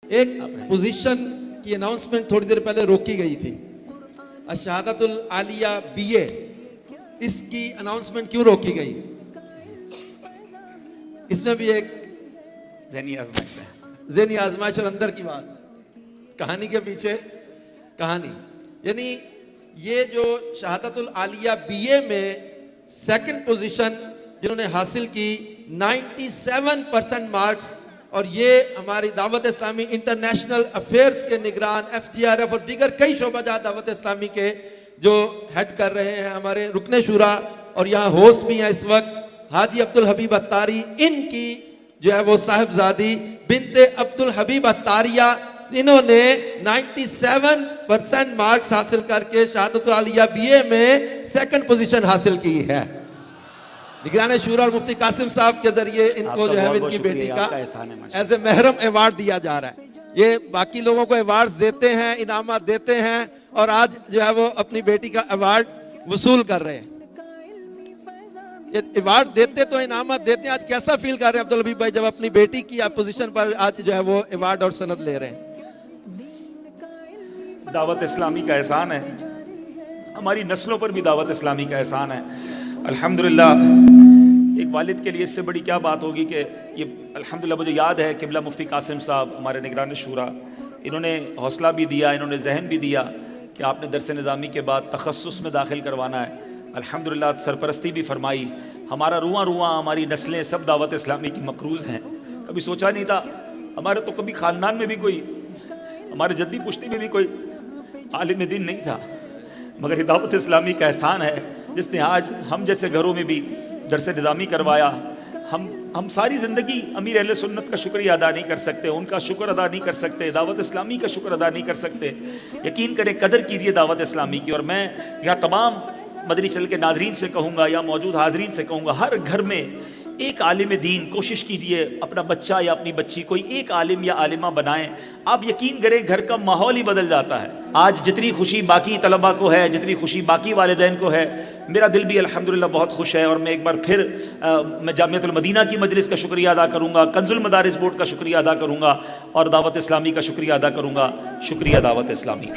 एक पोजीशन की अनाउंसमेंट थोड़ी देर पहले रोकी गई थी, अशहादतुल आलिया बीए, इसकी अनाउंसमेंट क्यों रोकी गई? इसमें भी एक ज़हनी आजमाइश और अंदर की बात, कहानी के पीछे कहानी। यानी ये जो शहादतुल आलिया बीए में सेकंड पोजीशन जिन्होंने हासिल की 97% मार्क्स, और ये हमारी दावत इस्लामी इंटरनेशनल अफेयर्स के निगरान FGRF और दीगर कई शोबाजात दावत इस्लामी के जो हेड कर रहे हैं हमारे रुकने शुरा, और यहाँ होस्ट भी हैं इस वक्त हाजी अब्दुल हबीब अत्तारी, इनकी जो है वो साहिबजादी बिनते अब्दुल हबीब अत्तारिया, इन्होंने 97% मार्क्स हासिल करके शहादतुल आलिया बीए में सेकंड पोजीशन हासिल की है। निगरान शूरा और मुफ्ती कासिम साहब के जरिए इनको जो है इनकी बेटी का एज ए महरम अवार्ड दिया जा रहा है। ये बाकी लोगों को अवार्ड देते हैं, इनामात देते हैं, और आज जो है वो अपनी बेटी का अवार्ड वसूल कर रहे हैं। ये अवार्ड देते तो इनामात देते हैं, आज कैसा फील कर रहे हैं अब्दुल हबीब भाई जब अपनी बेटी की पोजीशन पर आज जो है वो अवार्ड और सनद ले रहे हैं? दावत इस्लामी का एहसान है, हमारी नस्लों पर भी दावत इस्लामी का एहसान है। अल्हम्दुलिल्लाह, एक वालिद के लिए इससे बड़ी क्या बात होगी कि ये अल्हम्दुलिल्लाह मुझे याद है किबला मुफ्ती कासिम साहब हमारे निगरान शूरा, इन्होंने हौसला भी दिया, इन्होंने जहन भी दिया कि आपने दरस निज़ामी के बाद तखस्सुस में दाखिल करवाना है। अल्हम्दुलिल्लाह सरपरस्ती भी फरमाई, हमारा रुआं रुआं हमारी नस्लें सब दावत इस्लामी की मकरूज़ हैं। कभी सोचा नहीं था, हमारे तो कभी ख़ानदान में भी कोई, हमारे जद्दी पुश्ती में भी कोई आलिम दीन नहीं था, मगर ये दावत इस्लामी का एहसान है जिसने आज हम जैसे घरों में भी दरस निज़ामी करवाया। हम सारी ज़िंदगी अमीर अहले सुन्नत का शुक्रिया अदा नहीं कर सकते, उनका शुक्र अदा नहीं कर सकते, दावत इस्लामी का शुक्र अदा नहीं कर सकते। यकीन करें, कदर कीजिए दावत इस्लामी की। और मैं यहाँ तमाम मदनी चैनल के नाजरीन से कहूँगा या मौजूद हाजरीन से कहूँगा, हर घर में एक आलिम दीन कोशिश कीजिए अपना बच्चा या अपनी बच्ची कोई एक आलिम या आलिमा बनाएं। आप यकीन करें, घर का माहौल ही बदल जाता है। आज जितनी खुशी बाकी तलबा को है, जितनी खुशी बाकी वालिदैन को है, मेरा दिल भी अल्हम्दुलिल्लाह बहुत खुश है। और मैं एक बार फिर मैं जामियतुल मदीना की मजलिस का शुक्रिया अदा करूँगा, कंजुल मदारिस बोर्ड का शुक्रिया अदा करूँगा, और दावत इस्लामी का शुक्रिया अदा करूँगा। शुक्रिया दावत इस्लामी।